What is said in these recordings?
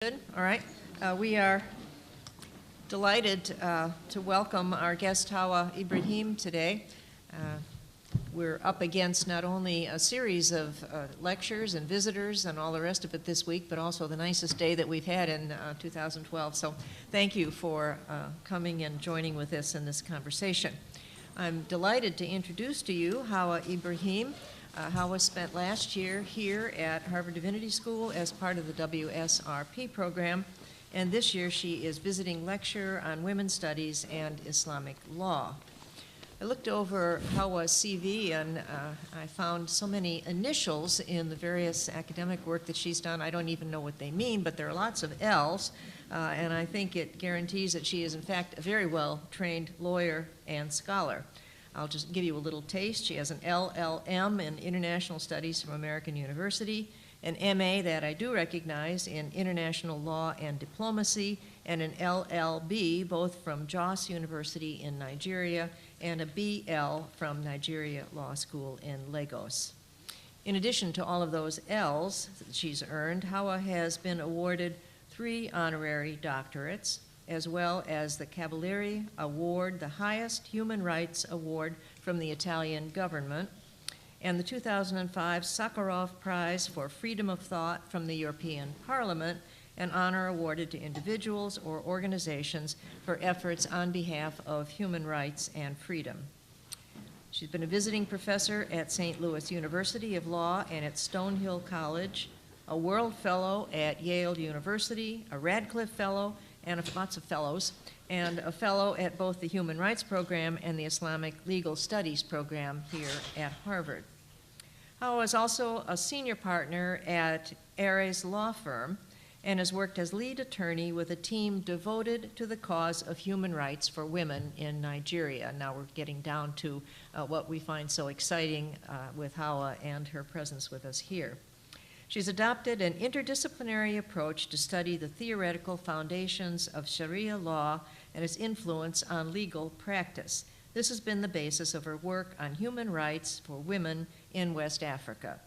Good. All right. We are delighted to welcome our guest Hawa Ibrahim today. We're up against not only a series of lectures and visitors and all the rest of it this week, but also the nicest day that we've had in 2012. So thank you for coming and joining with us in this conversation. I'm delighted to introduce to you Hawa Ibrahim. Hawa spent last year here at Harvard Divinity School as part of the WSRP program, and this year she is visiting lecturer on women's studies and Islamic law. I looked over Hawa's CV and I found so many initials in the various academic work that she's done. I don't even know what they mean, but there are lots of L's, and I think it guarantees that she is in fact a very well-trained lawyer and scholar. I'll just give you a little taste. She has an LLM in International Studies from American University, an MA that I do recognize in International Law and Diplomacy, and an LLB, both from Jos University in Nigeria, and a BL from Nigeria Law School in Lagos. In addition to all of those L's that she's earned, Hawa has been awarded 3 honorary doctorates, as well as the Cavalieri Award, the highest human rights award from the Italian government, and the 2005 Sakharov Prize for Freedom of Thought from the European Parliament, an honor awarded to individuals or organizations for efforts on behalf of human rights and freedom. She's been a visiting professor at St. Louis University of Law and at Stonehill College, a World Fellow at Yale University, a Radcliffe Fellow, and lots of fellows, and a fellow at both the Human Rights Program and the Islamic Legal Studies Program here at Harvard. Hawa is also a senior partner at Ares Law Firm and has worked as lead attorney with a team devoted to the cause of human rights for women in Nigeria. Now we're getting down to what we find so exciting with Hawa and her presence with us here. She's adopted an interdisciplinary approach to study the theoretical foundations of Shariah law and its influence on legal practice. This has been the basis of her work on human rights for women in West Africa.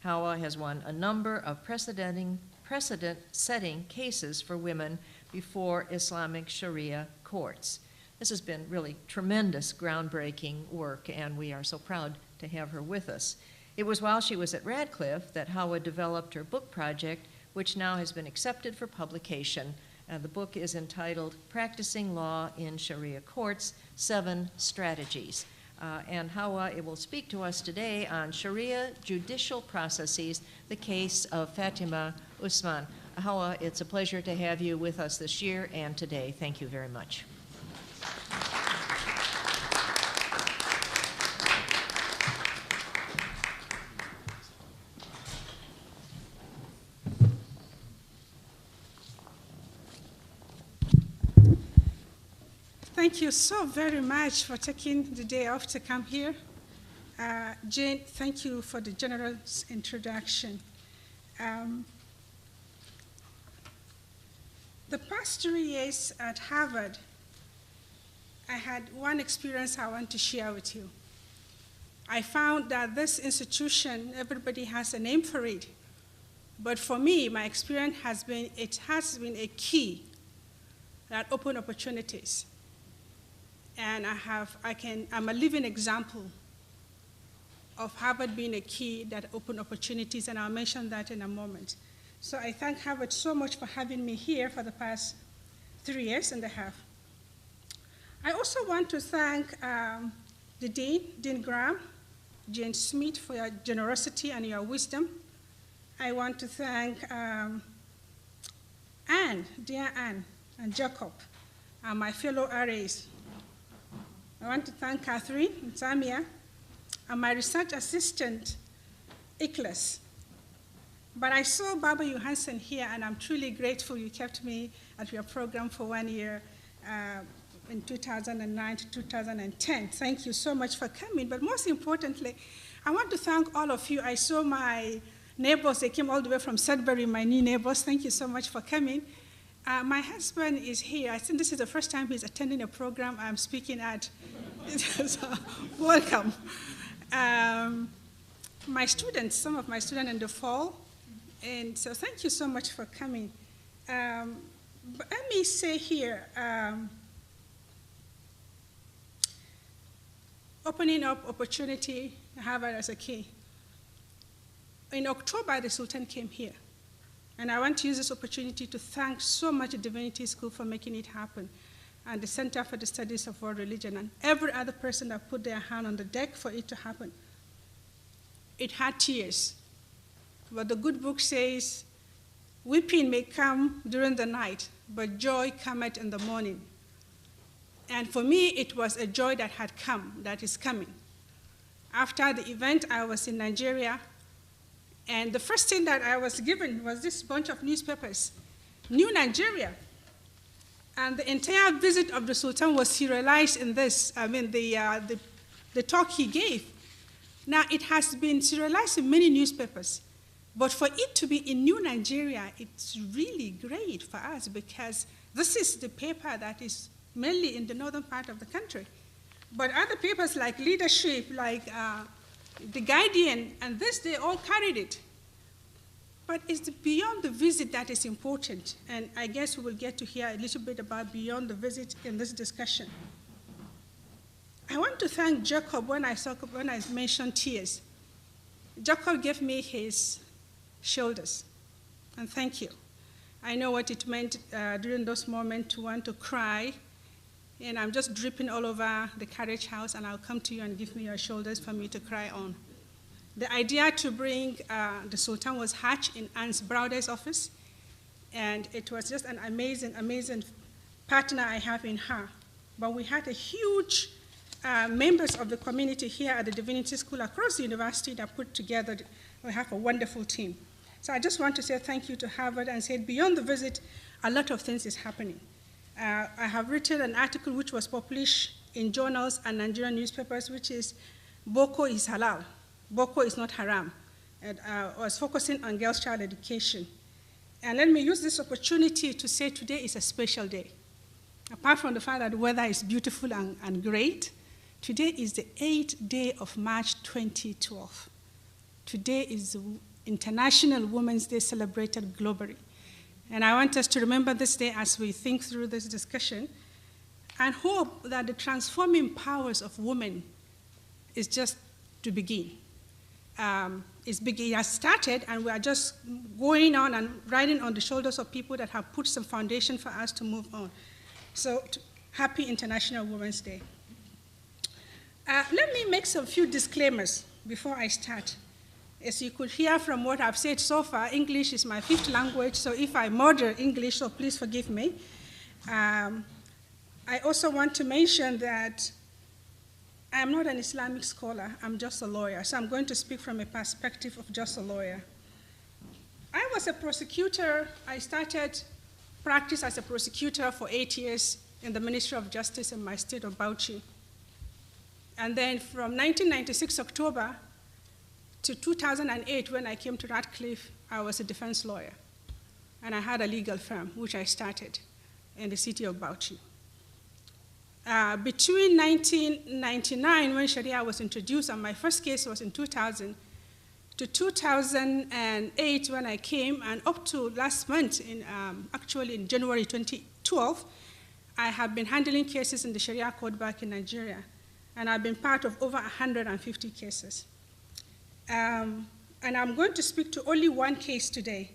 Hawa has won a number of precedent-setting cases for women before Islamic Sharia courts. This has been really tremendous, groundbreaking work, and we are so proud to have her with us. It was while she was at Radcliffe that Hawa developed her book project, which now has been accepted for publication. The book is entitled Practicing Law in Sharia Courts, 7 Strategies. And Hawa will speak to us today on Sharia judicial processes, the case of Fatimah Usman. Hawa, it's a pleasure to have you with us this year and today. Thank you very much. Thank you so very much for taking the day off to come here. Jane, thank you for the generous introduction. The past 3 years at Harvard, I had one experience I want to share with you. I found that this institution, everybody has a name for it. But for me, my experience has been, it has been a key that opened opportunities. And I'm a living example of Harvard being a key that opened opportunities, and I'll mention that in a moment. So I thank Harvard so much for having me here for the past 3 years and a half. I also want to thank the Dean, Dean Graham, Jane Smith, for your generosity and your wisdom. I want to thank Anne, dear Anne, and Jacob, and my fellow RAs. I want to thank Catherine and Samia and my research assistant, Iklas. But I saw Barbara Johansson here, and I'm truly grateful you kept me at your program for 1 year in 2009 to 2010. Thank you so much for coming. But most importantly, I want to thank all of you. I saw my neighbors. They came all the way from Sudbury, my new neighbors. Thank you so much for coming. My husband is here. I think this is the first time he's attending a program I'm speaking at. So, welcome. My students, some of my students in the fall, and so thank you so much for coming. But let me say here, opening up opportunity, Harvard as a key. In October, the Sultan came here. And I want to use this opportunity to thank so much the Divinity School for making it happen, and the Center for the Studies of World Religion, and every other person that put their hand on the deck for it to happen. It had tears. But the good book says, weeping may come during the night, but joy cometh in the morning. And for me, it was a joy that had come, that is coming. After the event, I was in Nigeria, and the first thing that I was given was this bunch of newspapers, New Nigeria. And the entire visit of the Sultan was serialized in this, the talk he gave. Now, it has been serialized in many newspapers, but for it to be in New Nigeria, it's really great for us because this is the paper that is mainly in the northern part of the country. But other papers like Leadership, like The Guardian, and this, they all carried it. But it's beyond the visit that is important, and I guess we will get to hear a little bit about beyond the visit in this discussion. I want to thank Jacob when I mentioned tears. Jacob gave me his shoulders, and thank you. I know what it meant during those moments to want to cry, and I'm just dripping all over the carriage house, and I'll come to you and give me your shoulders for me to cry on. The idea to bring the Sultan was hatched in Anne's Browder's office, and it was just an amazing, amazing partner I have in her. But we had a huge members of the community here at the Divinity School across the university that put together, we have a wonderful team. So I just want to say thank you to Harvard and say beyond the visit, a lot of things is happening. I have written an article which was published in journals and Nigerian newspapers, which is Boko is halal. Boko is not haram. And I was focusing on girls' child education. And let me use this opportunity to say today is a special day. Apart from the fact that the weather is beautiful and great, today is the 8th day of March 2012. Today is the International Women's Day celebrated globally. And I want us to remember this day as we think through this discussion and hope that the transforming powers of women is just to begin. It has started, and we are just going on and riding on the shoulders of people that have put some foundation for us to move on. So, happy International Women's Day. Let me make some few disclaimers before I start. As you could hear from what I've said so far, English is my 5th language, so if I murder English, so please forgive me. I also want to mention that I'm not an Islamic scholar, I'm just a lawyer, so I'm going to speak from a perspective of just a lawyer. I was a prosecutor. I started practice as a prosecutor for 8 years in the Ministry of Justice in my state of Bauchi. And then from 1996 October to 2008, when I came to Radcliffe, I was a defense lawyer. And I had a legal firm, which I started in the city of Bauchi. Between 1999, when Shariah was introduced, and my first case was in 2000, to 2008, when I came, and up to last month, actually in January 2012, I have been handling cases in the Sharia court back in Nigeria, and I've been part of over 150 cases. And I'm going to speak to only one case today,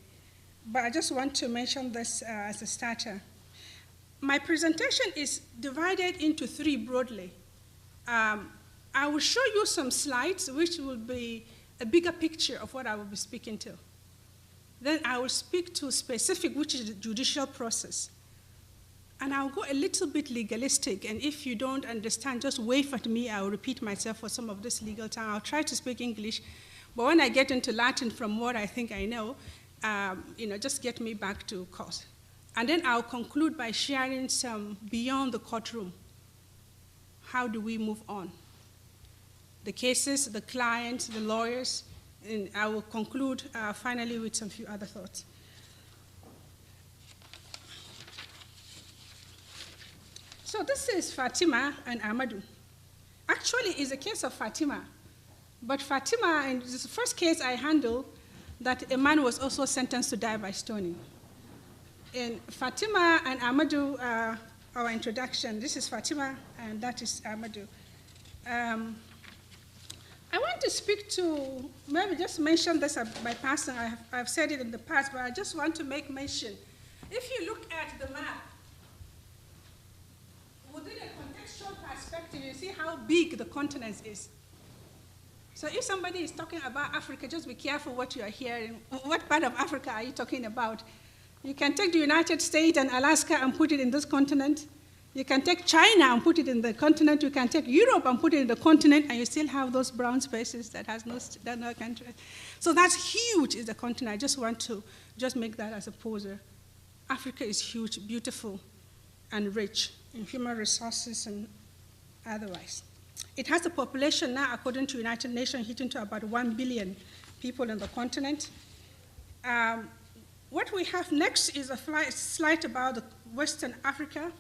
but I just want to mention this as a starter. My presentation is divided into 3 broadly. I will show you some slides which will be a bigger picture of what I will be speaking to. Then I will speak to specific, which is the judicial process. And I'll go a little bit legalistic, and if you don't understand, just wave at me. I will repeat myself for some of this legal time. I'll try to speak English, but when I get into Latin from what I think I know, just get me back to course. And then I'll conclude by sharing some beyond the courtroom. How do we move on? The cases, the clients, the lawyers, and I will conclude finally with some few other thoughts. So this is Fatimah and Amadou. Actually, it's a case of Fatimah. But Fatimah, in this first case I handled, that a man was also sentenced to die by stoning. in Fatimah and Amadou, our introduction. This is Fatimah, and that is Amadou. I want to speak to, maybe just mention this by passing. I've said it in the past, but I just want to make mention. If you look at the map, within a contextual perspective, you see how big the continent is. So if somebody is talking about Africa, just be careful what you are hearing. What part of Africa are you talking about? You can take the United States and Alaska and put it in this continent. You can take China and put it in the continent. You can take Europe and put it in the continent, and you still have those brown spaces that has no country. So that's huge, is the continent. I just want to just make that as a poser. Africa is huge, beautiful, and rich in human resources and otherwise. It has a population now, according to United Nations, hitting to about 1 billion people in the continent. What we have next is a slide about Western Africa.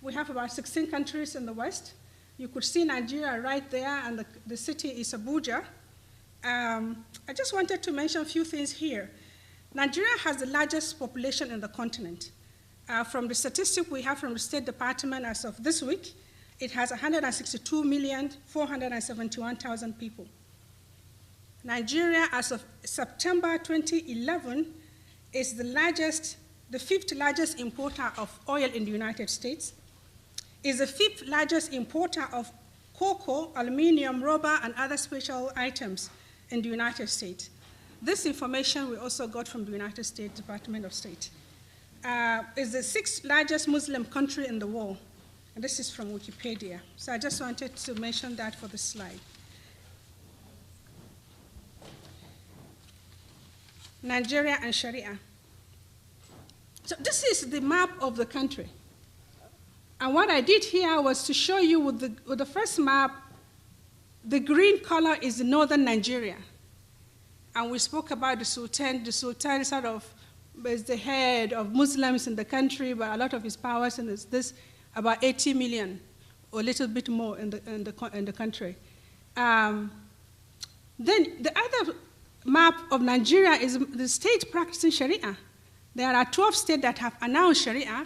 We have about 16 countries in the West. You could see Nigeria right there, and the city is Abuja. I just wanted to mention a few things here. Nigeria has the largest population in the continent. From the statistic we have from the State Department as of this week, it has 162,471,000 people. Nigeria, as of September 2011, is the fifth largest importer of oil in the United States, is the fifth largest importer of cocoa, aluminum, rubber, and other special items in the United States. This information we also got from the United States Department of State. Is the sixth largest Muslim country in the world. And this is from Wikipedia. So I just wanted to mention that for the slide. Nigeria and Shariah. So this is the map of the country. And what I did here was to show you with the first map, the green color is northern Nigeria. And we spoke about the Sultan. The Sultan sort of is the head of Muslims in the country, but a lot of his powers, and this about 80 million or a little bit more in the country. Then the other map of Nigeria is the state practicing Sharia. There are 12 states that have announced Sharia.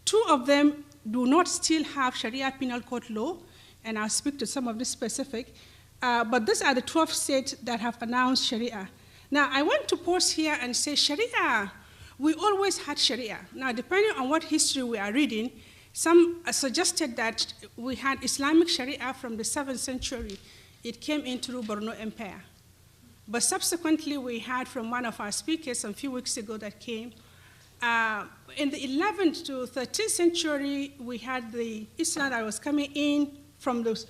2 of them do not still have Sharia penal code law, and I'll speak to some of this specific. But these are the 12 states that have announced Sharia. Now, I want to pause here and say Sharia, we always had Sharia. Now, depending on what history we are reading, some suggested that we had Islamic Sharia from the 7th century. It came in through Borno Empire. But subsequently, we heard from one of our speakers a few weeks ago that came. In the 11th to 13th century, we had the Islam that was coming in from the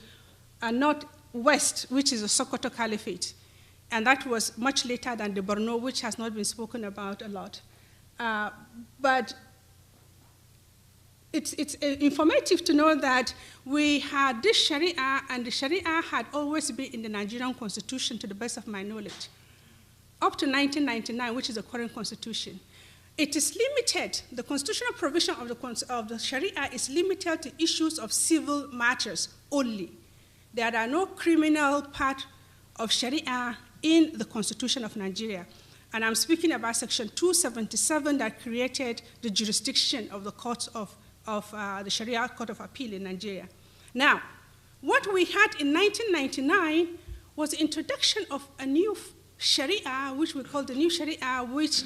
northwest, which is the Sokoto Caliphate. And that was much later than the Borno, which has not been spoken about a lot. But it's informative to know that we had this Sharia, and the Sharia had always been in the Nigerian constitution, to the best of my knowledge, up to 1999, which is the current constitution. It is limited, the constitutional provision of the Sharia is limited to issues of civil matters only. There are no criminal part of Sharia in the Constitution of Nigeria. And I'm speaking about Section 277 that created the jurisdiction of the courts of the Sharia Court of Appeal in Nigeria. Now, what we had in 1999 was the introduction of a new Sharia, which we call the new Sharia, which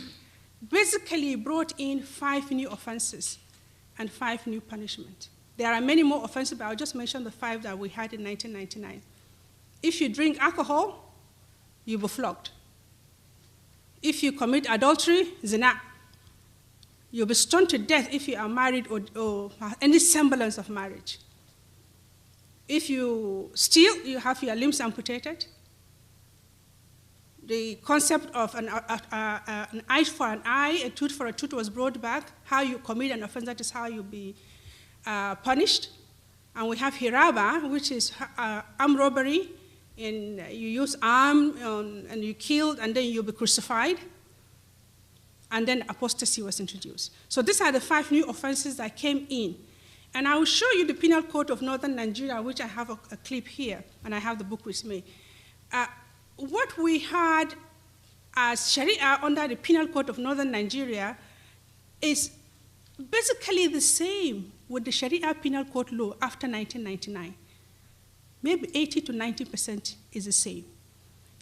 basically brought in 5 new offenses and 5 new punishments. There are many more offenses, but I'll just mention the 5 that we had in 1999. If you drink alcohol, you'll be flogged. If you commit adultery, zina, you'll be stoned to death if you are married or any semblance of marriage. If you steal, you have your limbs amputated. The concept of an eye for an eye, a tooth for a tooth was brought back. How you commit an offense, that is how you'll be punished. And we have hiraba, which is armed robbery. And you use arm and you killed, and then you'll be crucified. And then apostasy was introduced. So these are the 5 new offenses that came in. And I will show you the Penal Code of Northern Nigeria, which I have a clip here, and I have the book with me. What we had as Sharia under the Penal Code of Northern Nigeria is basically the same with the Sharia penal code law after 1999. Maybe 80 to 90% is the same.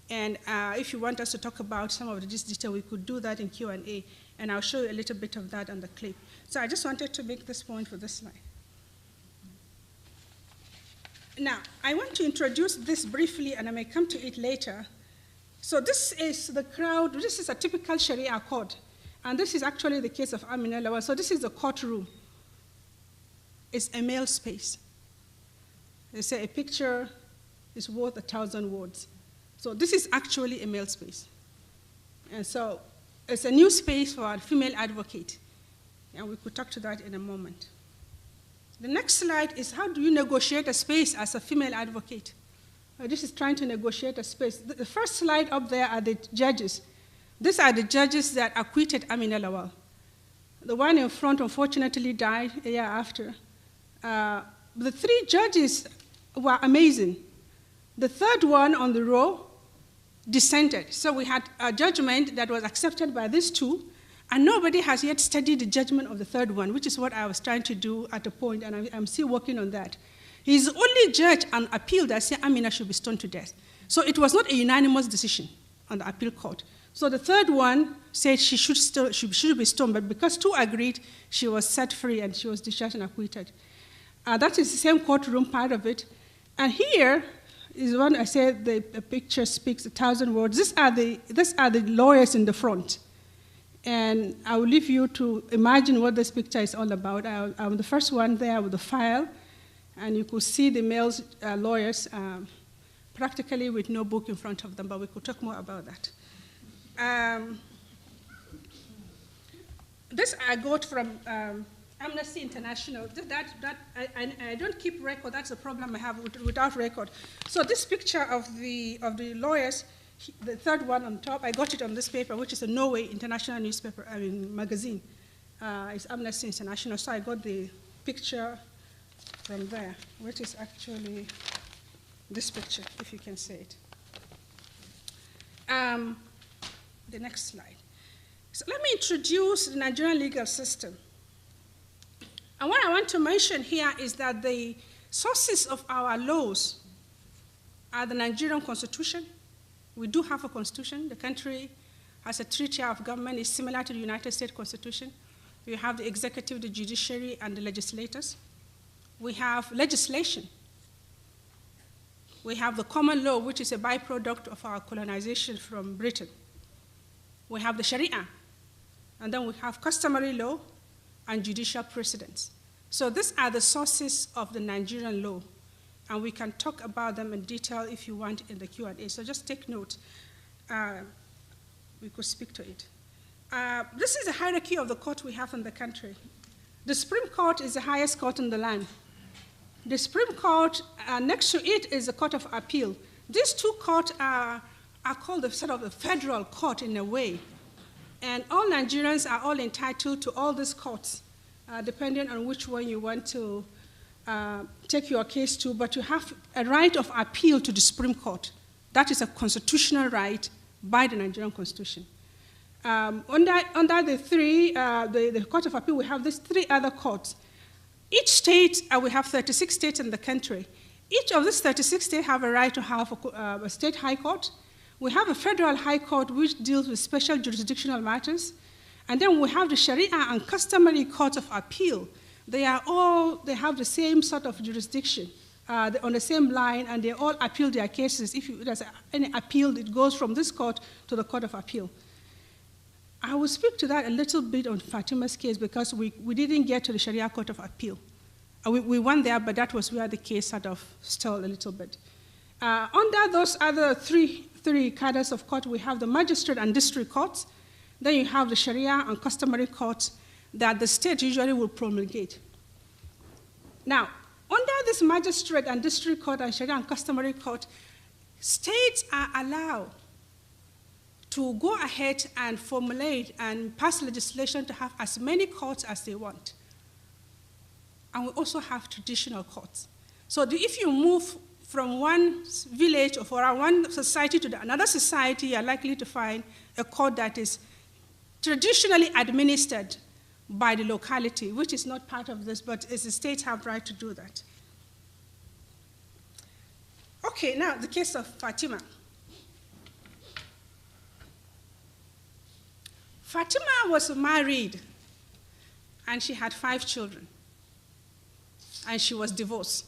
And if you want us to talk about some of this detail, we could do that in Q&A, and I'll show you a little bit of that on the clip. So I just wanted to make this point for this slide. Now, I want to introduce this briefly, and I may come to it later. So this is the crowd. This is a typical Sharia court, and this is actually the case of Amina Lawal. So this is the courtroom. It's a male space. They say a picture is worth 1,000 words. So this is actually a male space. And so it's a new space for a female advocate, and we could talk to that in a moment. The next slide is how do you negotiate a space as a female advocate? This is trying to negotiate a space. The first slide up there are the judges. These are the judges that acquitted Amina Lawal. The one in front, unfortunately, died a year after. The three judges were amazing. The third one on the row dissented. So we had a judgment that was accepted by these two, and nobody has yet studied the judgment of the third one, which is what I was trying to do at a point, and I'm still working on that. He's the only judge on appeal that said Amina should be stoned to death. So it was not a unanimous decision on the appeal court. So the third one said she should be stoned, but because two agreed, she was set free and she was discharged and acquitted. That is the same courtroom part of it. And here is one I said the picture speaks 1,000 words. These are the lawyers in the front. And I will leave you to imagine what this picture is all about. I'm the first one there with the file, and you could see the male lawyers practically with no book in front of them, but we could talk more about that. This I got from Amnesty International. I don't keep record. That's a problem I have without record. So this picture of the lawyers, the third one on top, I got it on this paper, which is a Norway international newspaper, magazine. It's Amnesty International. So I got the picture from there, which is actually this picture, if you can see it. The next slide. So let me introduce the Nigerian legal system. And what I want to mention here is that the sources of our laws are the Nigerian Constitution. We do have a constitution. The country has a treaty of government. It's similar to the United States Constitution. We have the executive, the judiciary, and the legislators. We have legislation. We have the common law, which is a byproduct of our colonization from Britain. We have the Shariah. And then we have customary law and judicial precedents. So these are the sources of the Nigerian law, and we can talk about them in detail if you want in the Q&A. So just take note. We could speak to it. This is the hierarchy of the court we have in the country. The Supreme Court is the highest court in the land. The Supreme Court, next to it is the Court of Appeal. These two courts are called the sort of the federal court in a way. And all Nigerians are all entitled to all these courts, depending on which one you want to take your case to, but you have a right of appeal to the Supreme Court. That is a constitutional right by the Nigerian Constitution. Under the Court of Appeal, we have these three other courts. Each state, we have 36 states in the country. Each of these 36 states have a right to have a state high court. We have a federal high court which deals with special jurisdictional matters. And then we have the Sharia and customary courts of appeal. They have the same sort of jurisdiction on the same line, and they all appeal their cases. If there's any appeal, it goes from this court to the Court of Appeal. I will speak to that a little bit on Fatimah's case because we didn't get to the Sharia Court of Appeal. We went there, but that was where the case sort of stalled a little bit. Under those other three cadres of court, we have the magistrate and district courts. Then you have the Sharia and customary courts that the state usually will promulgate. Now, under this magistrate and district court and Sharia and customary court, states are allowed to go ahead and formulate and pass legislation to have as many courts as they want. And we also have traditional courts. So if you move from one village or from one society to another society, you're likely to find a court that is traditionally administered by the locality, which is not part of this, but the states have right to do that. Okay, now the case of Fatimah. Fatimah was married, and she had 5 children, and she was divorced.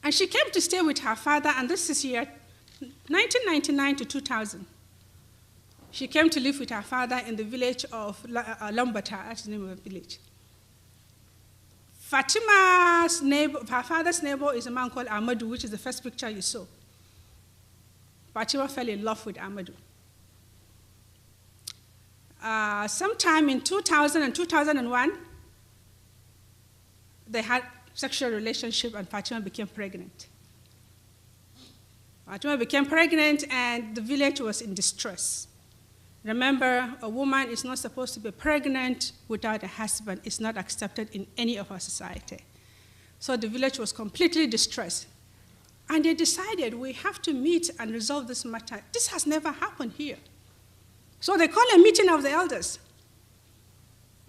And she came to stay with her father, and this is year 1999 to 2000. She came to live with her father in the village of Lombata, that's the name of the village. Fatimah's neighbor, her father's neighbor, is a man called Amadou, which is the first picture you saw. Fatimah fell in love with Amadou. Sometime in 2000 and 2001, they had sexual relationship, and Fatimah became pregnant. Fatimah became pregnant, and the village was in distress. Remember, a woman is not supposed to be pregnant without a husband. It's not accepted in any of our society. So the village was completely distressed. And they decided, we have to meet and resolve this matter. This has never happened here. So they call a meeting of the elders.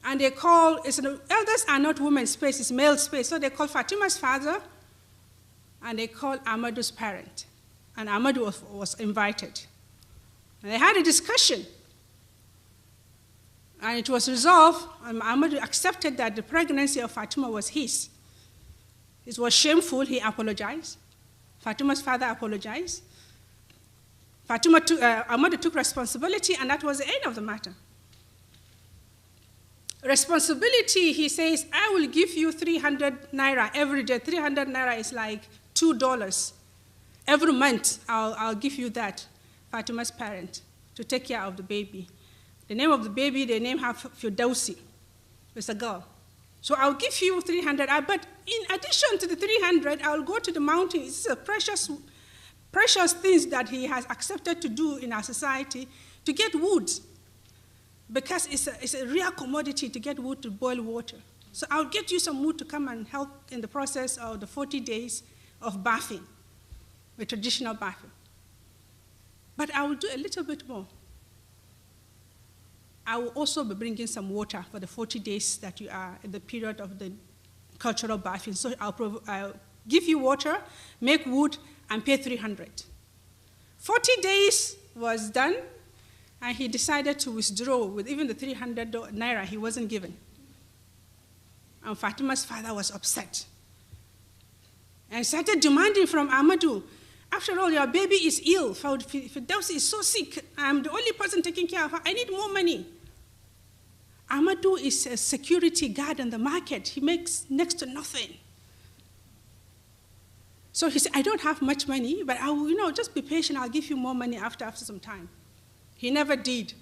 And they call, elders are not women's space, it's male space. So they call Fatimah's father, and they call Amadou's parent. And Amadou was invited. And they had a discussion. And it was resolved, and Amadou accepted that the pregnancy of Fatimah was his. It was shameful, he apologized. Fatimah's father apologized. Amadou took responsibility, and that was the end of the matter. Responsibility, he says, I will give you 300 naira every day. 300 naira is like $2. Every month, I'll give you that, Fatimah's parent, to take care of the baby. The name of the baby, they name her Firdausi. It's a girl. So I'll give you 300, but in addition to the 300, I'll go to the mountain. It's a precious things that he has accepted to do in our society to get wood, because it's a rare commodity to get wood to boil water. So I'll get you some wood to come and help in the process of the 40 days of bathing, the traditional bathing. But I will do a little bit more. I will also be bringing some water for the 40 days that you are in the period of the cultural bathing. So I'll give you water, make wood, and pay 300. 40 days was done, and he decided to withdraw with even the 300 naira he wasn't given. And Fatimah's father was upset and started demanding from Amadou, after all, your baby is ill. Firdausi is so sick. I'm the only person taking care of her. I need more money. Amadou is a security guard in the market. He makes next to nothing. So he said, I don't have much money, but I will, just be patient. I'll give you more money after some time. He never did.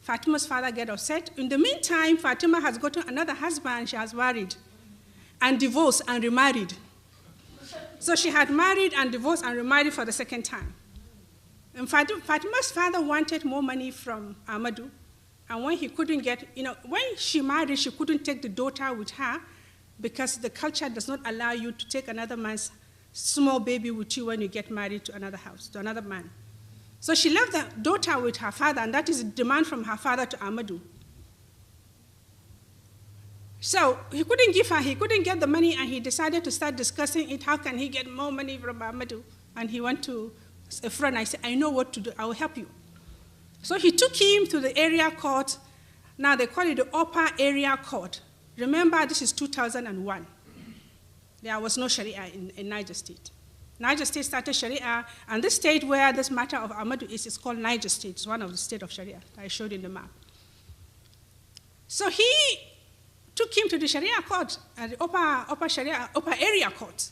Fatimah's father got upset. In the meantime, Fatimah has gotten another husband. She has married and divorced and remarried. So she had married and divorced and remarried for the second time. And Fatimah's father wanted more money from Amadou. And when he couldn't get, when she married, she couldn't take the daughter with her because the culture does not allow you to take another man's small baby with you when you get married to another house, to another man. So she left the daughter with her father, and that is a demand from her father to Amadou. So he couldn't give her, he couldn't get the money, and he decided to start discussing it. How can he get more money from Amadou? And he went to a friend. I said, I know what to do. I will help you. So he took him to the area court. Now they call it the Upper Area Court. Remember, this is 2001. There was no Sharia in Niger State. Niger State started Sharia, and the state where this matter of Amadou is called Niger State. It's one of the states of Sharia that I showed in the map. So he took him to the Sharia court, the upper area court.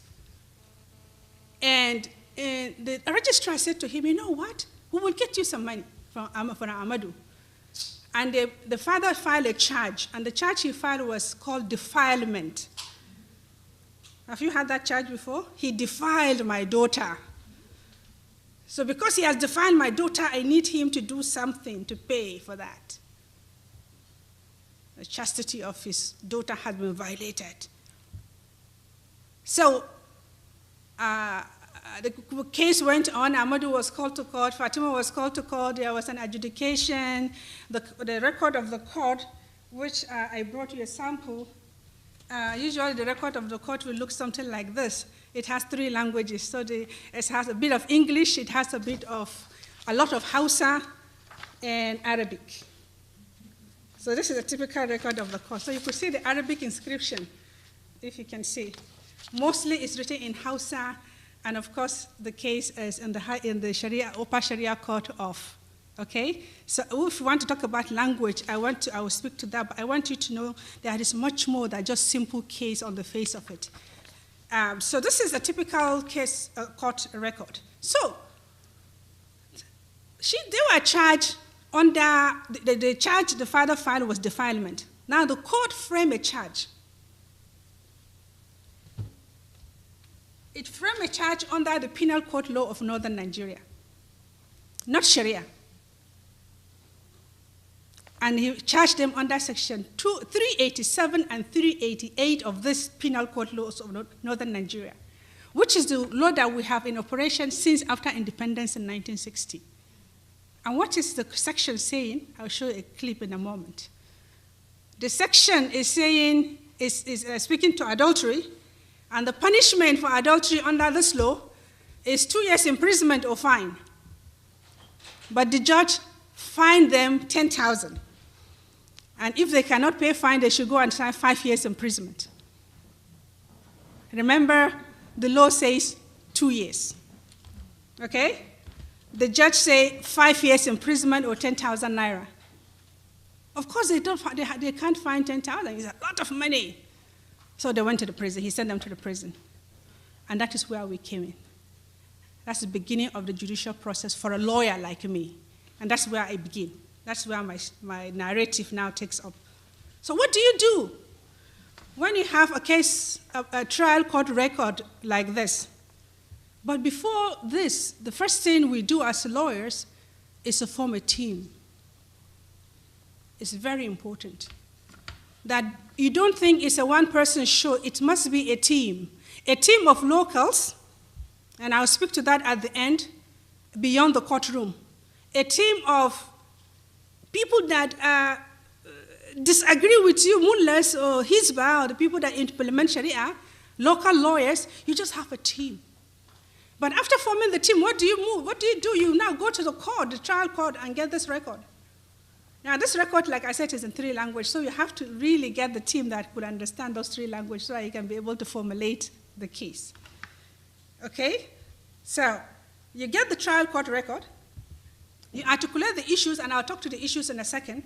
And the registrar said to him, you know what? We will get you some money from Amadou. And the father filed a charge, and the charge he filed was called defilement. Have you had that charge before? He defiled my daughter. So because he has defiled my daughter, I need him to do something to pay for that. The chastity of his daughter has been violated. So the case went on. Amadou was called to court. Fatimah was called to court. There was an adjudication. The record of the court, which I brought you a sample. Usually the record of the court will look something like this. It has 3 languages. So it has a bit of English. It has a lot of Hausa and Arabic. So this is a typical record of the court. So you could see the Arabic inscription, if you can see. Mostly it's written in Hausa, and of course the case is in the Sharia, Upper Sharia court of, okay? So if you want to talk about language, I will speak to that, but I want you to know there is much more than just simple case on the face of it. So this is a typical case court record. So they were charged under, the charge the father filed was defilement. Now the court framed a charge. It framed a charge under the Penal Code Law of Northern Nigeria, not Sharia. And he charged them under Section 387 and 388 of this Penal Code Laws of Northern Nigeria, which is the law that we have in operation since after independence in 1960. And what is the section saying? I'll show you a clip in a moment. The section is saying, is speaking to adultery, and the punishment for adultery under this law is 2 years imprisonment or fine. But the judge fined them 10,000. And if they cannot pay fine, they should go and serve 5 years imprisonment. Remember, the law says 2 years. Okay? The judge say 5 years imprisonment or 10,000 naira. Of course, they can't find 10,000. It's a lot of money. So they went to the prison. He sent them to the prison. And that is where we came in. That's the beginning of the judicial process for a lawyer like me. And that's where I begin. That's where my narrative now takes up. So what do you do when you have a case, a trial court record like this? But before this, the first thing we do as lawyers is to form a team. It's very important that you don't think it's a one-person show. It must be a team of locals, and I'll speak to that at the end, beyond the courtroom. A team of people that disagree with you, mullahs or hizbah, or the people that implement Sharia, local lawyers. You just have a team. But after forming the team, what do you move? What do? You now go to the court, the trial court, and get this record. Now, this record, like I said, is in 3 languages, so you have to really get the team that could understand those 3 languages so that you can be able to formulate the case. Okay? So, you get the trial court record, you articulate the issues, and I'll talk to the issues in a second.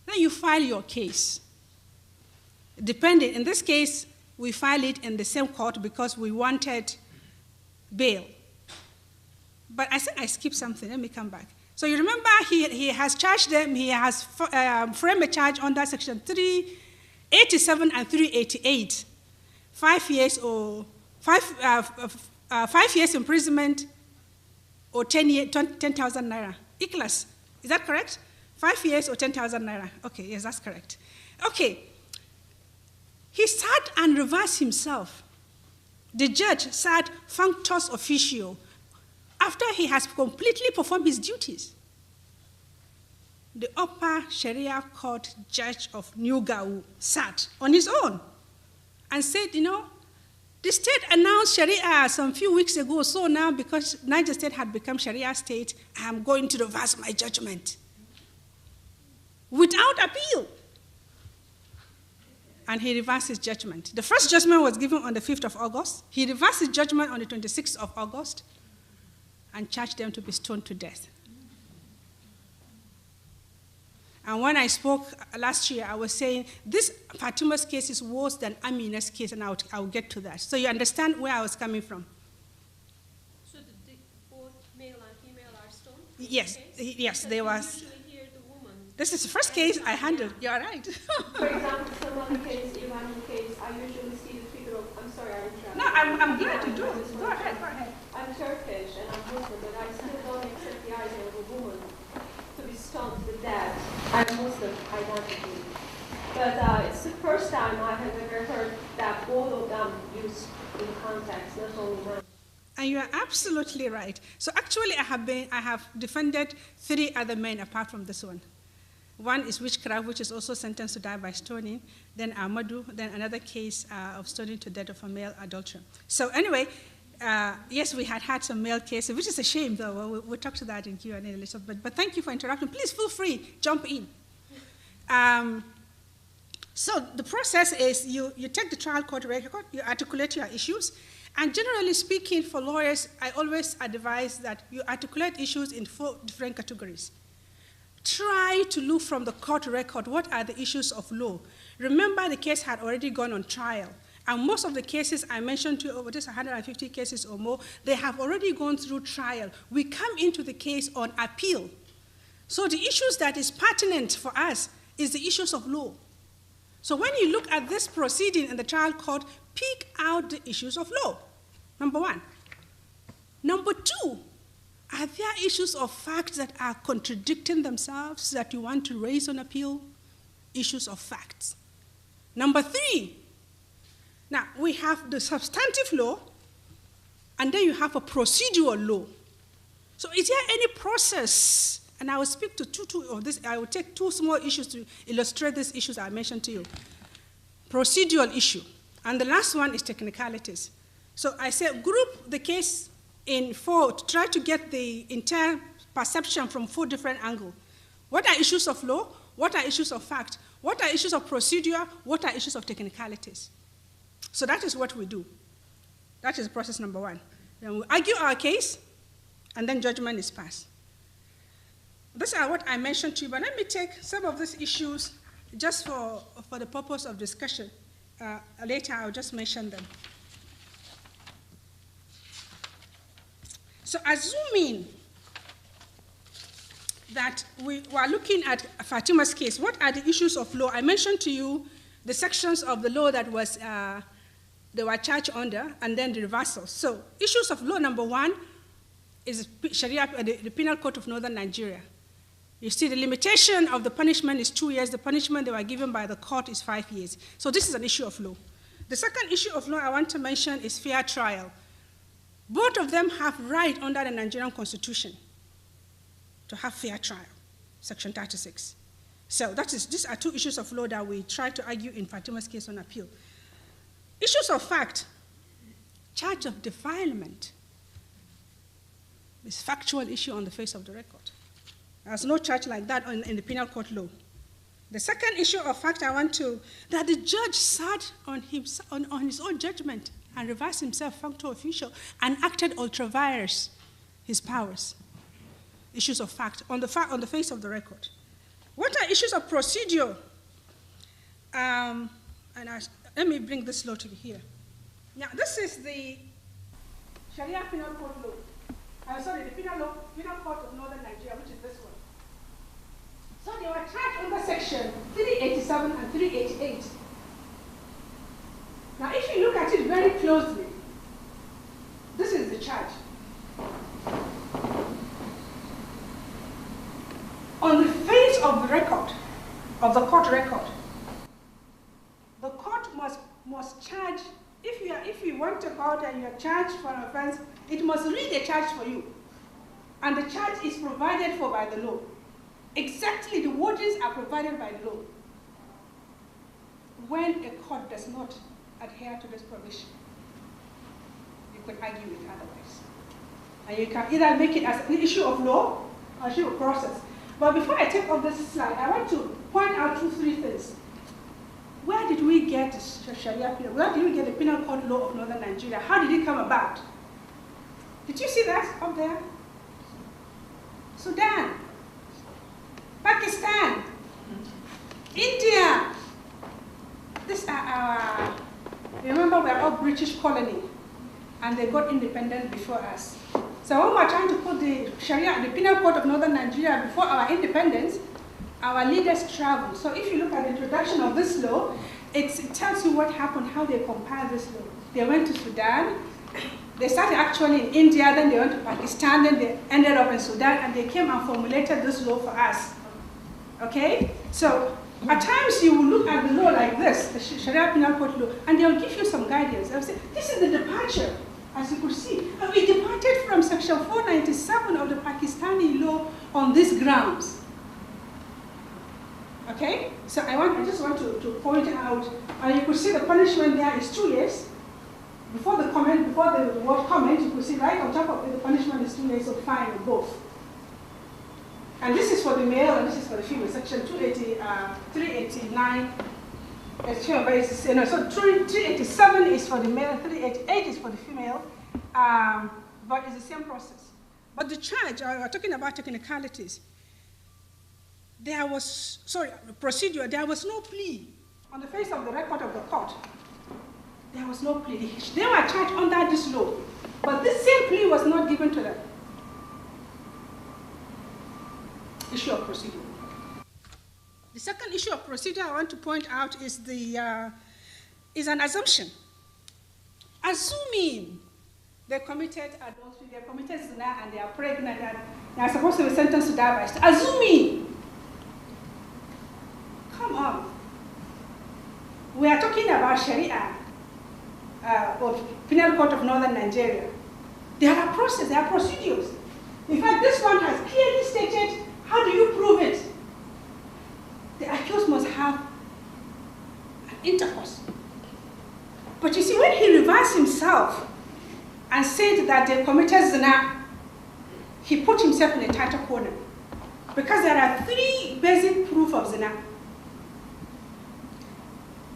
Then you file your case. Depending, in this case, we file it in the same court because we wanted bail. But I said I skipped something. Let me come back. So you remember he has charged them, he has framed a charge under Section 387 and 388, 5 years or 5 years imprisonment or 10,000 naira. Ikhlas, is that correct? 5 years or 10,000 naira. Okay, yes, that's correct. Okay, he sat and reversed himself. The judge sat functus officio after he has completely performed his duties. The Upper Sharia Court Judge of New Gau sat on his own and said, you know, the state announced Sharia some few weeks ago, so now because Niger State had become Sharia state, I am going to reverse my judgment without appeal. And he reversed his judgment. The first judgment was given on the 5th of August. He reversed his judgment on the 26th of August and charged them to be stoned to death. And when I spoke last year, I was saying this Fatimah's case is worse than Amina's case, and I'll get to that. So you understand where I was coming from. So both male and female are stoned? Yes, yes, there was. Usually hear the woman. This is the first case I handled. You're right. For example, some other case, Iranian case, I usually see the figure of, I'm sorry, I interrupted. No, I'm glad to do it. Go ahead, go ahead. I'm Turkish and I'm Muslim, but I still don't accept the idea of a woman to be stoned to death. I'm Muslim identity. But it's the first time I have ever heard that both of them used in context, not only men. And you are absolutely right. So actually, I have defended 3 other men apart from this one. One is witchcraft, which is also sentenced to die by stoning. Then Ahmadu, then another case of stoning to death of a male adulterer. So anyway, yes, we had some male cases, which is a shame, though. We'll talk to that in Q&A a little bit. But thank you for interrupting. Please feel free, jump in. So the process is you take the trial court record, you articulate your issues, and generally speaking, for lawyers, I always advise that you articulate issues in 4 different categories. Try to look from the court record, what are the issues of law? Remember, the case had already gone on trial. And most of the cases I mentioned to you, over just 150 cases or more, they have already gone through trial. We come into the case on appeal. So the issues that is pertinent for us is the issues of law. So when you look at this proceeding in the trial court, pick out the issues of law, number 1. Number 2, are there issues of fact that are contradicting themselves that you want to raise on appeal? Issues of facts. Number 3, now we have the substantive law, and then you have a procedural law. So is there any process? And I will speak to two of this. I will take 2 small issues to illustrate these issues I mentioned to you. Procedural issue. And the last one is technicalities. So I said group the case in 4, to try to get the entire perception from 4 different angles. What are issues of law? What are issues of fact? What are issues of procedure? What are issues of technicalities? So that is what we do. That is process number 1. Then we argue our case, and then judgment is passed. These are what I mentioned to you, but let me take some of these issues just for the purpose of discussion. Later, I'll just mention them. So assuming that we were looking at Fatimah's case, what are the issues of law? I mentioned to you the sections of the law that was they were charged under, and then the reversal. So issues of law, number 1, is Shariah, the Penal Code of Northern Nigeria. You see, the limitation of the punishment is 2 years. The punishment they were given by the court is 5 years. So this is an issue of law. The second issue of law I want to mention is fair trial. Both of them have right under the Nigerian Constitution to have fair trial, Section 36. So these are 2 issues of law that we try to argue in Fatimah's case on appeal. Issues of fact, charge of defilement is factual issue on the face of the record. There's no charge like that in the penal court law. The second issue of fact that the judge sat on his own judgment and reversed himself facto official and acted ultra vires his powers. Issues of fact on the face of the record. What are issues of procedure? Let me bring this law to here. Now, this is the Sharia Penal Code law. The Penal Code of Northern Nigeria, which is this one. So they were charged under section 387 and 388. Now, if you look at it very closely, this is the charge. On the face of the record, of the court record, the court must charge. If you went to court and you are charged for an offense, it must read a charge for you. And the charge is provided for by the law. Exactly the wordings are provided by the law. When a court does not adhere to this provision, you could argue it otherwise. And you can either make it as an issue of law or issue of process. But before I take off this slide, I want to point out 3 things. Where did we get Sharia penal? Where did we get the Penal Code law of Northern Nigeria? How did it come about? Did you see that up there? Sudan, Pakistan, India. These are our, remember, we are all British colony, and they got independent before us. So when we're trying to put the Sharia, the Penal Code of Northern Nigeria before our independence, our leaders traveled. So if you look at the introduction of this law, it tells you what happened, how they compiled this law. They went to Sudan, they started actually in India, then they went to Pakistan, then they ended up in Sudan, and they came and formulated this law for us. Okay? So at times you will look at the law like this, the Sharia Penal Code law, and they'll give you some guidance. They'll say, this is the departure as you could see. And we departed from Section 497 of the Pakistani law on these grounds. Okay? So I just want to point out, and you could see the punishment there is 2 years. Before the word comment, you could see right on top of it, the punishment is 2 years of fine or both. And this is for the male and this is for the female. Section 389, so 387 is for the male, 388 is for the female, but it's the same process. But the charge, we're talking about technicalities. There was, procedure, there was no plea on the face of the record of the court. There was no plea. They were charged under this law, but this same plea was not given to them. Issue of procedure. The second issue of procedure I want to point out is is an assumption. Assuming they committed adultery, they committed zina, and they are pregnant, and they are supposed to be sentenced to die by state. Assuming. Come on. We are talking about Shariah, or Penal Court of Northern Nigeria. There are processes, there are procedures. In fact, this one has clearly stated, how do you prove it? The accused must have an intercourse. But you see, when he reversed himself and said that they committed zina, he put himself in a tighter corner. Because there are 3 basic proofs of zina.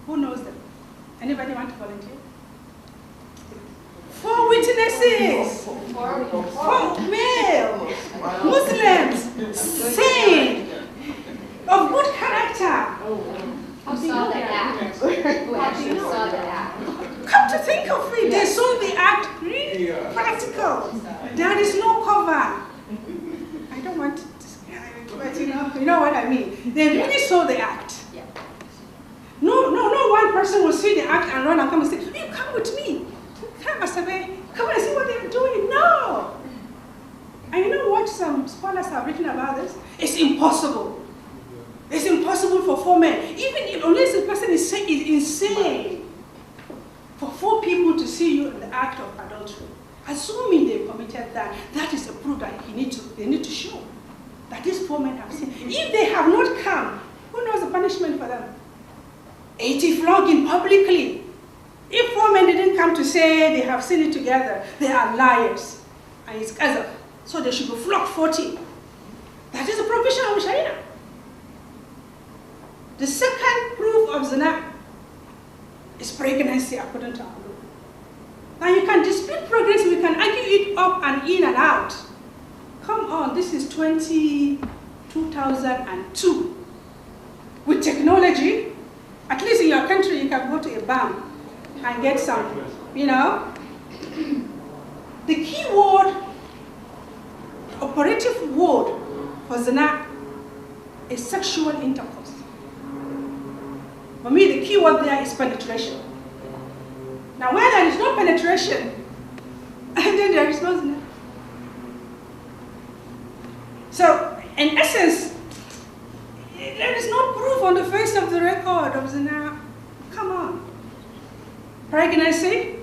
Who knows them? Anybody want to volunteer? 4 witnesses, 4 male, Muslims, sane, of good character. Who saw the act? Who actually saw the act? Come to think of it, they saw the act really practical. There is no cover. I don't want to, but you know what I mean. They really saw the act. No one person will see the act and run and come and say, you come with me. Come and see what they're doing. No. And you know what some scholars have written about this? It's impossible. It's impossible for 4 men, even if, unless the person is insane, for 4 people to see you in the act of adultery. Assuming they committed that, that is a proof that they need to show that these 4 men have seen. If they have not come, who knows the punishment for them? 80 flogging publicly. If 4 men didn't come to say they have seen it together, they are liars. And it's qazaf. So they should be flogged 40. That is the provision of Sharia. The second proof of zina is pregnancy according to our law. Now you can dispute pregnancy, we can argue it up and in and out. Come on, this is 2002. With technology, at least in your country you can go to a bank and get some, you know. The key word, operative word for zina is sexual intercourse. For me, the key word there is penetration. Now, where there is no penetration, and then there is no zina. So, in essence, there is no proof on the face of the record of zina. Come on. Pregnancy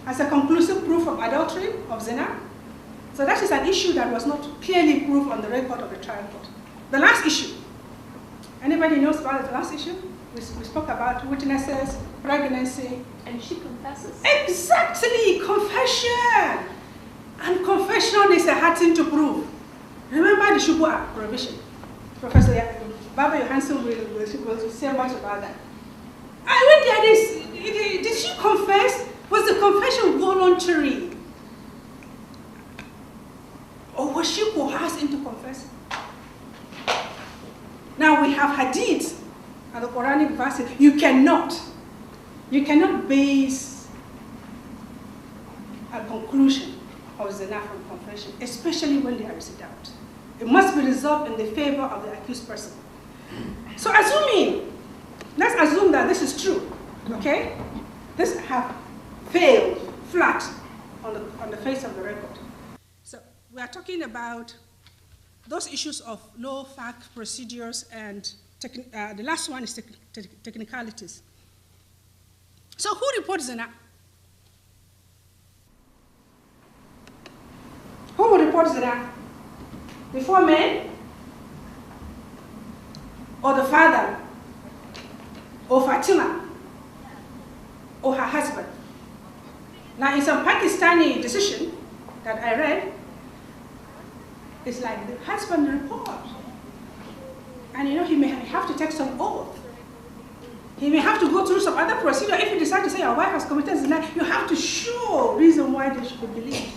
as a conclusive proof of adultery, of zina. So that is an issue that was not clearly proved on the record of the trial court. The last issue. Anybody knows about the last issue? We spoke about witnesses, pregnancy. And she confesses. Exactly, confession. And confession is a hard thing to prove. Remember the Shubu prohibition. Professor Baba Johansson will say much about that. I went there, did she confess? Was the confession voluntary? Or was she coerced into confessing? Now we have hadith and the Quranic verses. You cannot base a conclusion of zina from confession, especially when there is a doubt. It must be resolved in the favor of the accused person. So let's assume that this is true, okay? This have failed flat on the face of the record. So we are talking about those issues of law, fact, procedures, and the last one is technicalities. So who reports zina? report zina before men, or the father, or Fatimah, or her husband? Now, in some Pakistani decision that I read, it's like the husband report. And you know, he may have to take some oath. He may have to go through some other procedure. If you decide to say your wife has committed zina, you have to show reason why they should be believed.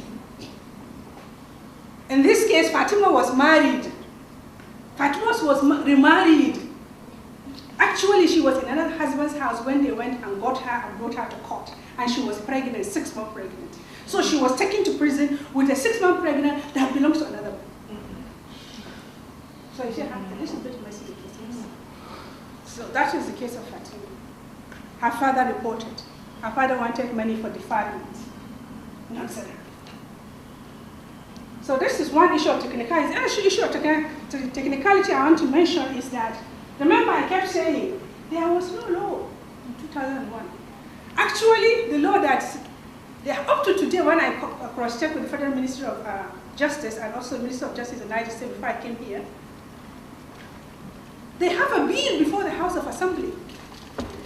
In this case, Fatimah was married. Fatimah was remarried. Actually, she was in another husband's house when they went and got her and brought her to court. And she was pregnant, 6 months pregnant. So she was taken to prison with a 6-month pregnant that belongs to another one. So you see, a little bit messy the case is. So that is the case of Fatimah. Her father reported. Her father wanted money for deferment, not zina. So this is one issue of technicality. The other issue of technicality I want to mention is that, remember I kept saying, there was no law in 2001. Actually, the law that, up to today when I cross-checked with the Federal Ministry of Justice and also the Ministry of Justice in the United States before I came here, they have a bill before the House of Assembly.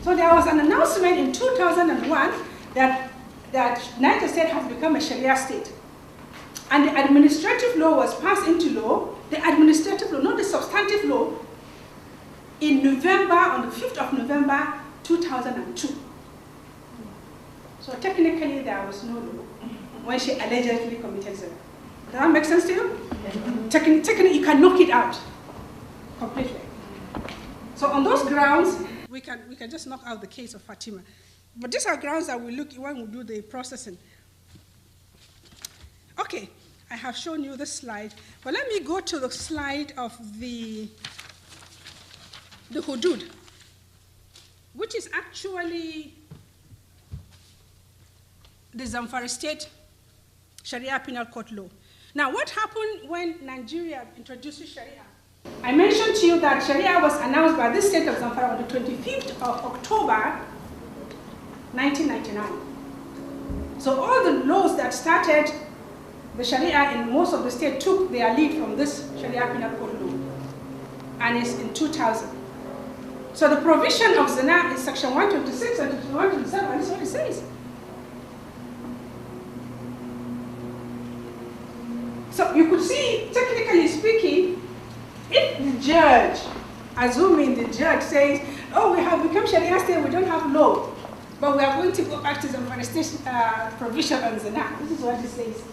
So there was an announcement in 2001 that United States has become a Sharia state. And the administrative law was passed into law, the administrative law, not the substantive law, in November, on the 5th of November, 2002. So technically there was no law when she allegedly committed zina. Does that make sense to you? Technically you can knock it out completely. So on those grounds, we can just knock out the case of Fatimah. But these are grounds that we look at when we do the processing. Okay, I have shown you this slide, but let me go to the slide of the hudud, which is actually the Zamfara State Sharia Penal Court law. Now, what happened when Nigeria introduced Sharia? I mentioned to you that Sharia was announced by the state of Zamfara on the 25th of October, 1999. So all the laws that started the Sharia in most of the states took their lead from this Sharia Penal Code law, and it's in 2000. So the provision of zina is section 126 and 127, and this is what it says. So you could see, technically speaking, if the judge, assuming the judge says, oh, we have become Sharia state, we don't have law, but we are going to go back to the manifestation provision on zina. This is what it says.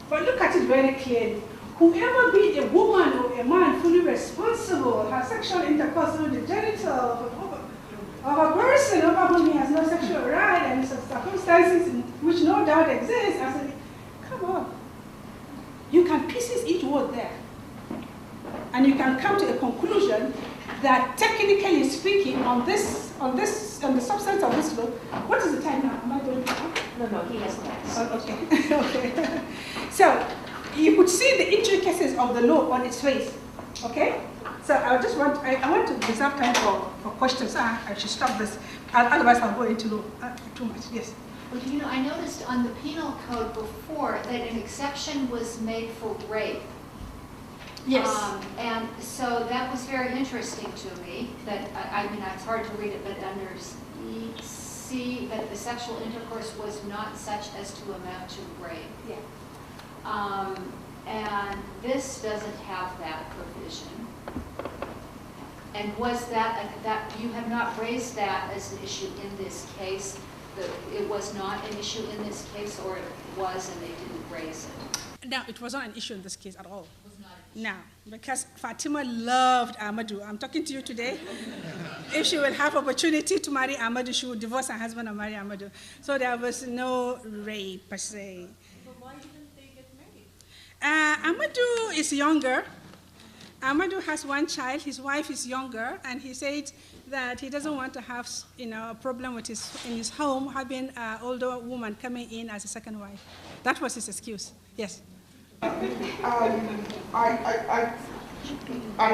But look at it very clearly. Whoever be a woman or a man fully responsible has sexual intercourse with the genital of a person over whom he has no sexual right and circumstances in which no doubt exists. I said, come on. You can pieces each word there. And you can come to a conclusion that technically speaking on the substance of this law, what is the time now? Am I going to No, he has next. Oh, okay. Okay. So you could see the intricacies of the law on its face. Okay? So I want to reserve time for questions. I should stop this. Otherwise I'll go into law too much. Yes. Well, you know, I noticed on the penal code before that an exception was made for rape. Yes. And so that was very interesting to me. That I mean, it's hard to read it, but under C, that the sexual intercourse was not such as to amount to rape. Yeah. And this doesn't have that provision. And was that you have not raised that as an issue in this case? It was not an issue in this case, or it was and they didn't raise it? No, it was not an issue in this case at all. It was not an issue. No, because Fatimah loved Amadou. I'm talking to you today. If she will have opportunity to marry Amadou, she would divorce her husband and marry Amadou. So there was no rape per se. But why didn't they get married? Amadou is younger. Amadou has one child. His wife is younger, and he said that he doesn't want to have, a problem with in his home having an older woman coming in as a second wife. That was his excuse. Yes. I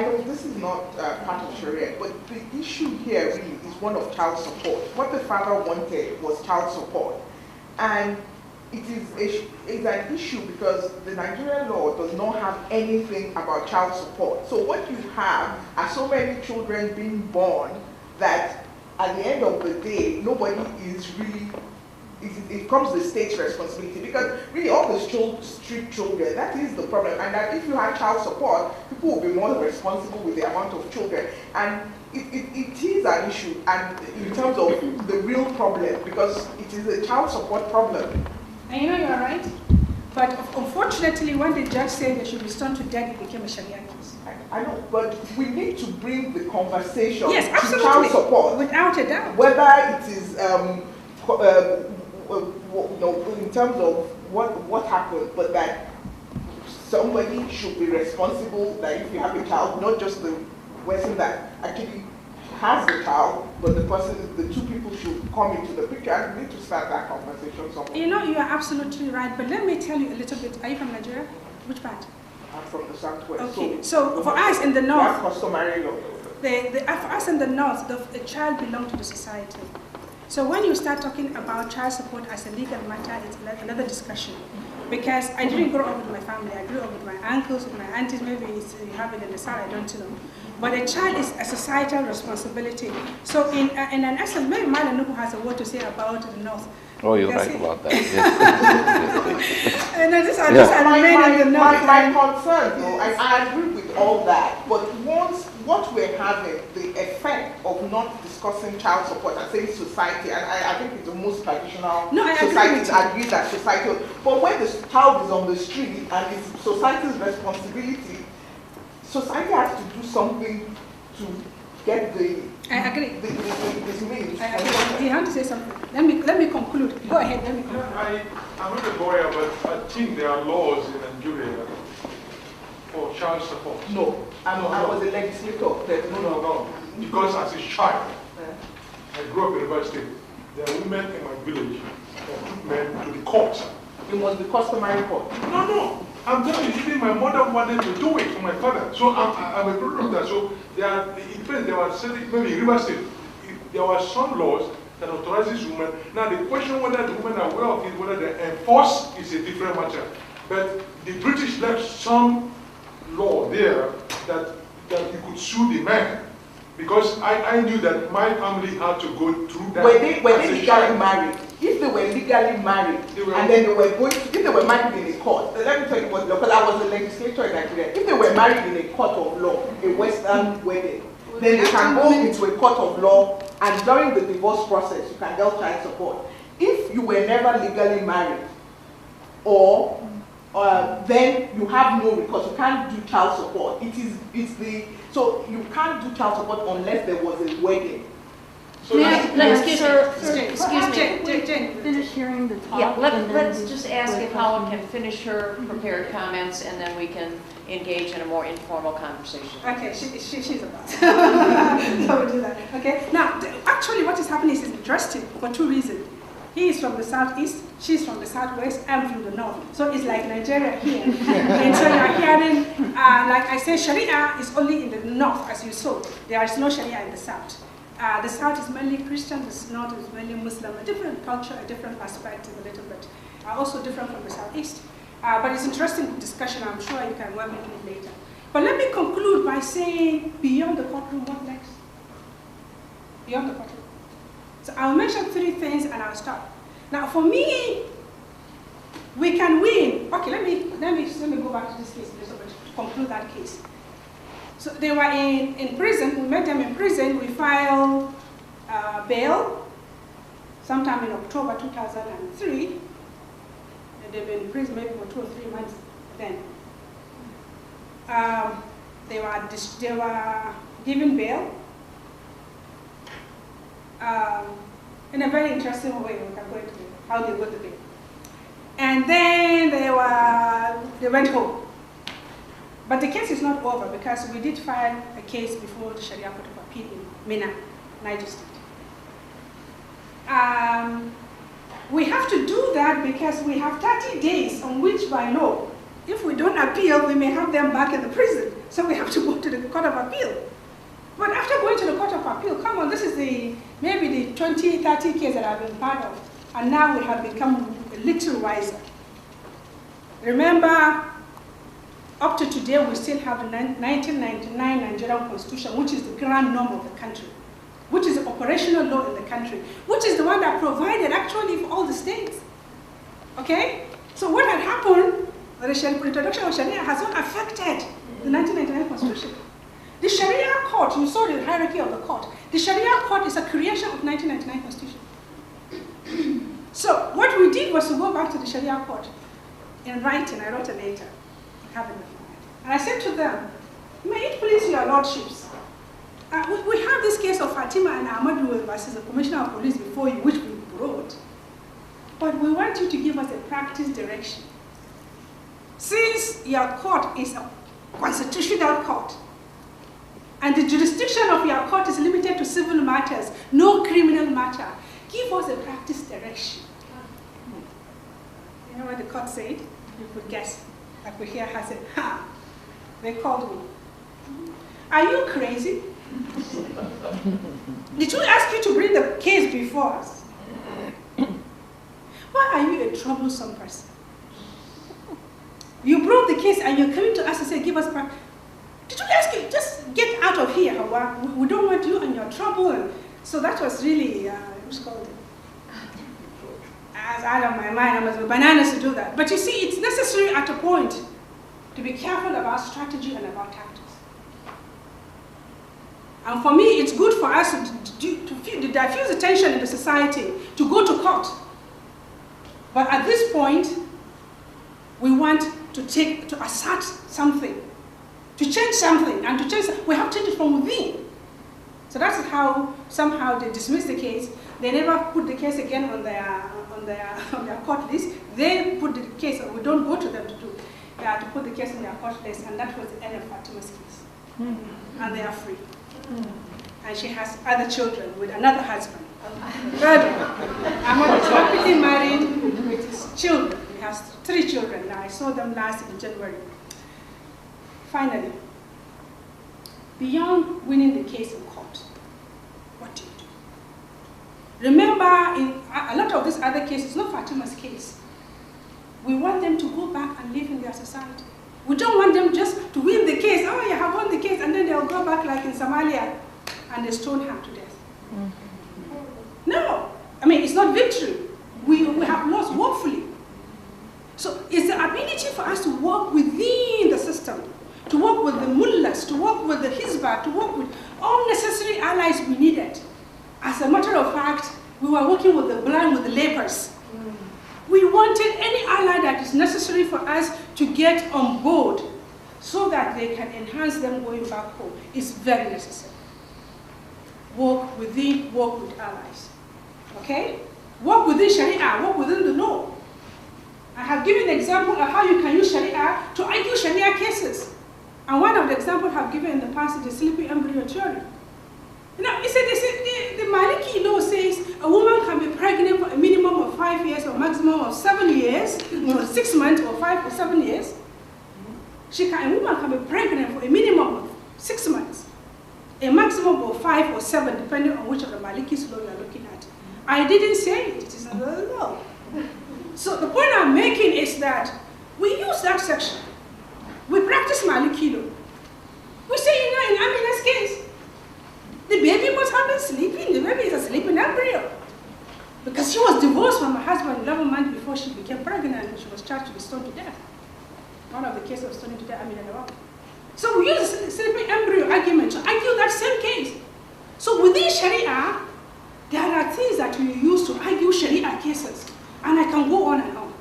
know this is not part of Sharia, but the issue here really is one of child support. What the father wanted was child support. And it's an issue because the Nigerian law does not have anything about child support. So what you have are so many children being born that at the end of the day, nobody is really, it becomes the state's responsibility, because really all the street children, that is the problem. And that if you have child support, people will be more responsible with the amount of children. And it is an issue, and in terms of the real problem, because it is a child support problem. And you know, you're right. But unfortunately, when the judge said they should be stoned to death, it became a Sharia case. I know, but we need to bring the conversation Yes, to absolutely. child support. Without a doubt. Whether it is, in terms of what happened, but that somebody should be responsible, that if you have a child, not just the person that actually has the child, but the two people should come into the picture, and we need to start that conversation somewhere. You know, you are absolutely right, but let me tell you a little bit. Are you from Nigeria? Which part? I'm from the Southwest. Okay, so for us in the we have north, customary law. for us in the north, the child belongs to the society. So when you start talking about child support as a legal matter, it's another discussion. Because I didn't grow up with my family. I grew up with my uncles, with my aunties. Maybe you have it in the south, I don't know. But a child is a societal responsibility. So in an essence, maybe Malanuku has a word to say about the north. Oh, you're right about that. Yes. And then these are made in the north. My concern, though, I agree with all that, but once what we're having, the effect of not discussing child support and saying society, and I think it's the most traditional society agree that society, but when the child is on the street and it's society's responsibility, society has to do something to get the I agree. This means. I agree. You have to say something. Let me conclude. Go ahead. Let me conclude. I'm not a lawyer, but I think there are laws in Nigeria for child support. No, I was a legislator. No. Because as a child, I grew up in River State. There are women in my village that took men to the court. It must be customary court. No. I'm telling you, even my mother wanted to do it for my father. So I'm a product of that. So there were certain, maybe in River State, there were some laws that authorizes women. Now the question whether the women are aware of it, whether they enforce is a different matter. But the British left some law there that you could sue the man. Because I knew that my family had to go through that. Were they legally married? If they were legally married, and then they were if they were married in a court, let me tell you what, because I was a legislator in Nigeria, if they were married in a court of law, a Western wedding, then they can go into a court of law, and during the divorce process, you can get child support. If you were never legally married, or then you have no recourse, you can't do child support. So you can't do child support unless there was a wedding. So excuse me. Jane. Finish hearing the talk. Yeah, and then let's we- just ask if Helen can finish her prepared comments, and then we can engage in a more informal conversation. Okay, she's about. So we'll do that. Okay. Now, actually, what is happening is interesting for two reasons. He is from the southeast, she's from the southwest, I'm from the north. So it's like Nigeria here. And so you're hearing, like I say, Sharia is only in the north, as you saw. There is no Sharia in the south. The south is mainly Christian, the north is mainly Muslim, a different culture, a different perspective a little bit. Also different from the southeast. But it's interesting discussion, I'm sure you can work with it later. But let me conclude by saying, beyond the courtroom, what next? Beyond the courtroom. So I'll mention three things and I'll stop. Now for me, we can win. Okay, let me go back to this case a little bit to conclude that case. So they were in prison, we met them in prison, we filed bail sometime in October 2003. And they've been in prison maybe for 2 or 3 months then. They were given bail. In a very interesting way, we can go into how they got the bail. And then they went home. But the case is not over because we did file a case before the Sharia Court of Appeal in Mina, Niger State. We have to do that because we have 30 days on which by law, if we don't appeal, we may have them back in the prison. So we have to go to the Court of Appeal. But after going to the Court of Appeal, come on, this is maybe the 20, 30 case that I've been part of. and now we have become a little wiser. Remember, up to today, we still have the 1999 Nigerian Constitution, which is the grand norm of the country, which is the operational law in the country, which is the one that provided actually for all the states. Okay? So what had happened, the introduction of Sharia has not affected the 1999 Constitution. The Sharia court, you saw the hierarchy of the court. The Sharia court is a creation of 1999 Constitution. So what we did was to go back to the Sharia court in writing. I wrote a letter. I have it. And I said to them, may it please your lordships, we have this case of Fatimah and Ahmadu versus the Commissioner of Police before you, which we brought. But we want you to give us a practice direction. Since your court is a constitutional court, and the jurisdiction of your court is limited to civil matters, no criminal matter, give us a practice direction. You know what the court said? You could guess. Like we hear her say, ha! They called me. Are you crazy? Did we ask you to bring the case before us? Why are you a troublesome person? You brought the case and you're coming to us and say, give us practice. Did we ask you, just get out of here, Hawa. We don't want you and your trouble. And so that was really, what's called it? As out of my mind, I was bananas to do that. But you see, it's necessary at a point to be careful about strategy and about tactics. And for me, it's good for us to diffuse the tension in the society, to go to court. But at this point, we want to assert something, to change something, and to change, we have to change it from within. So that's how somehow they dismiss the case. They never put the case again on their court list. They put the case, or we don't go to them to put the case in their court list, and that was the end of Fatimah's case. And they are free. And she has other children with another husband. Ahmad is happily married with his children. He has 3 children now. I saw them last in January. Finally, beyond winning the case in court, what do you do? Remember, in a lot of these other cases, not Fatimah's case, we want them to go back and live in their society. We don't want them just to win the case. Oh, you have won the case, and then they'll go back like in Somalia and they stone her to death. No, I mean, it's not victory. We have lost woefully. So it's the ability for us to work within the system, to work with the mullahs, to work with the hizbah, to work with all necessary allies we needed. As a matter of fact, we were working with the blind, with the lepers. We wanted any ally that is necessary for us to get on board so that they can enhance them going back home. It's very necessary. Work within, work with allies. Okay? Work within Sharia, work within the law. I have given an example of how you can use Sharia to argue Sharia cases. And one of the examples I have given in the past is the sleeping embryo theory. You know, the Maliki law says a woman can be pregnant for a minimum of 5 years or maximum of 7 years, 6 months or 5 or 7 years. A woman can be pregnant for a minimum of 6 months, a maximum of 5 or 7, depending on which of the Maliki's law you are looking at. I didn't say it, it is a law. So the point I'm making is that we use that section. We practice Maliki law. We say, you know, in Amina's case, the baby must have been sleeping. The baby is a sleeping embryo. Because she was divorced from her husband 11 months before she became pregnant and she was charged to be stoned to death. One of the cases of stoning to death, Amina. So we use the sleeping embryo argument to argue that same case. So within Sharia, there are things that we use to argue Sharia cases. And I can go on and on.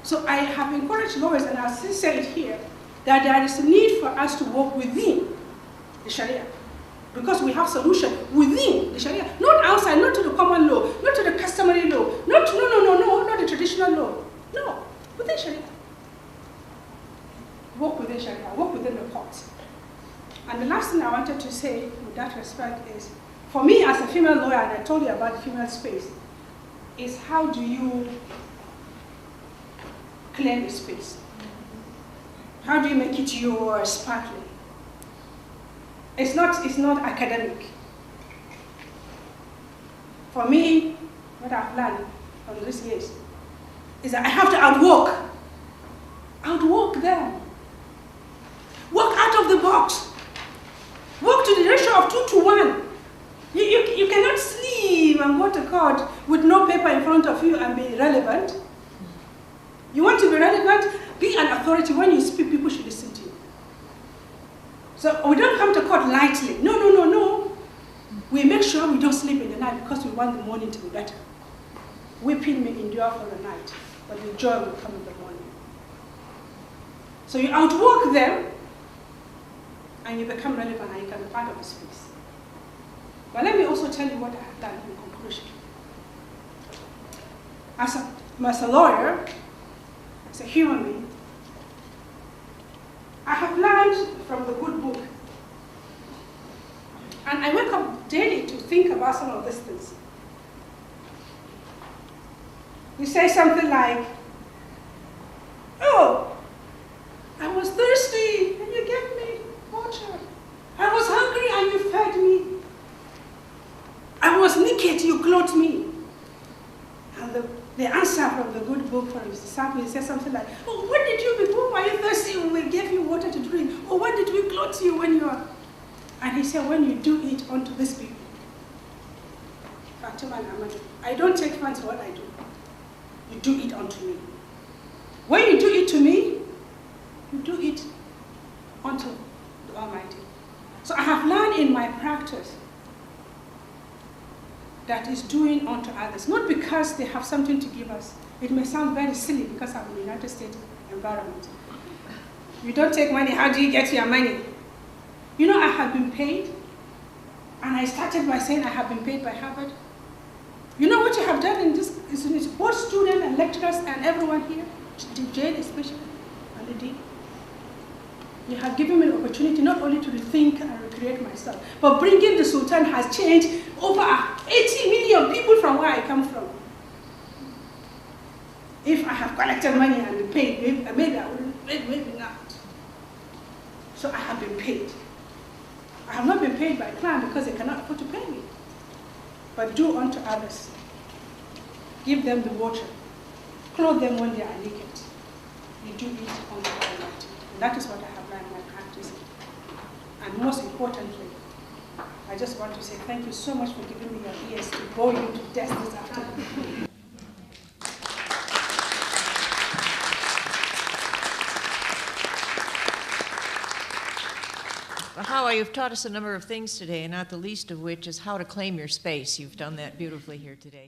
So I have encouraged lawyers, and I'll still say it here, that there is a need for us to work within the Sharia. Because we have solution within the Sharia. Not outside, not to the common law, not to the customary law, not the traditional law. No, within Sharia. Work within Sharia, work within the courts. And the last thing I wanted to say with that respect is, for me as a female lawyer, and I told you about the female space, is how do you claim the space? How do you make it yours sparkling? It's not academic. For me, what I've learned from these years, is that I have to outwork them. Work out of the box. Work to the ratio of 2 to 1. You cannot sleep and go to court with no paper in front of you and be relevant. You want to be relevant? Be an authority. When you speak, people should listen to you. So we don't come to court lightly. No, no, no, no. We make sure we don't sleep in the night because we want the morning to be better. Weeping may endure for the night, but the joy will come in the morning. So you outwork them, and you become relevant, and you can be part of the space. But let me also tell you what I have done in conclusion. As a lawyer, as a human being, I have learned from the good book. And I wake up daily to think about some of these things. You say something like, oh, I was thirsty and you gave me water. I was hungry and you fed me. I was naked, you clothed me. And the answer from the good book for his disciple, he says something like, oh, when did you before were you thirsty when we gave you water to drink? Or when did we clothe you when you are? And he said, when you do it unto these people. Fatimah and Ahmad, I don't take offense to what I do. You do it unto me. When you do it to me, you do it unto the Almighty. So I have learned in my practice that is doing unto others, not because they have something to give us. It may sound very silly because I'm in the United States environment. You don't take money, how do you get your money? You know, I have been paid, and I started by saying I have been paid by Harvard. You know what you have done in this, is both students and lecturers and everyone here, Jane especially, and the dean. You have given me an opportunity not only to rethink and recreate myself, but bringing the Sultan has changed over 80 million people from where I come from. If I have collected money and been paid, maybe I wouldn't, maybe not. So I have been paid. I have not been paid by a client because they cannot afford to pay me. But do unto others. Give them the water. Clothe them when they are naked. You do it unto Almighty. And that is what I have learned in my practice. And most importantly, I just want to say thank you so much for giving me your ears to bore you to death this afternoon. Well, Hawa, you've taught us a number of things today, and not the least of which is how to claim your space. You've done that beautifully here today.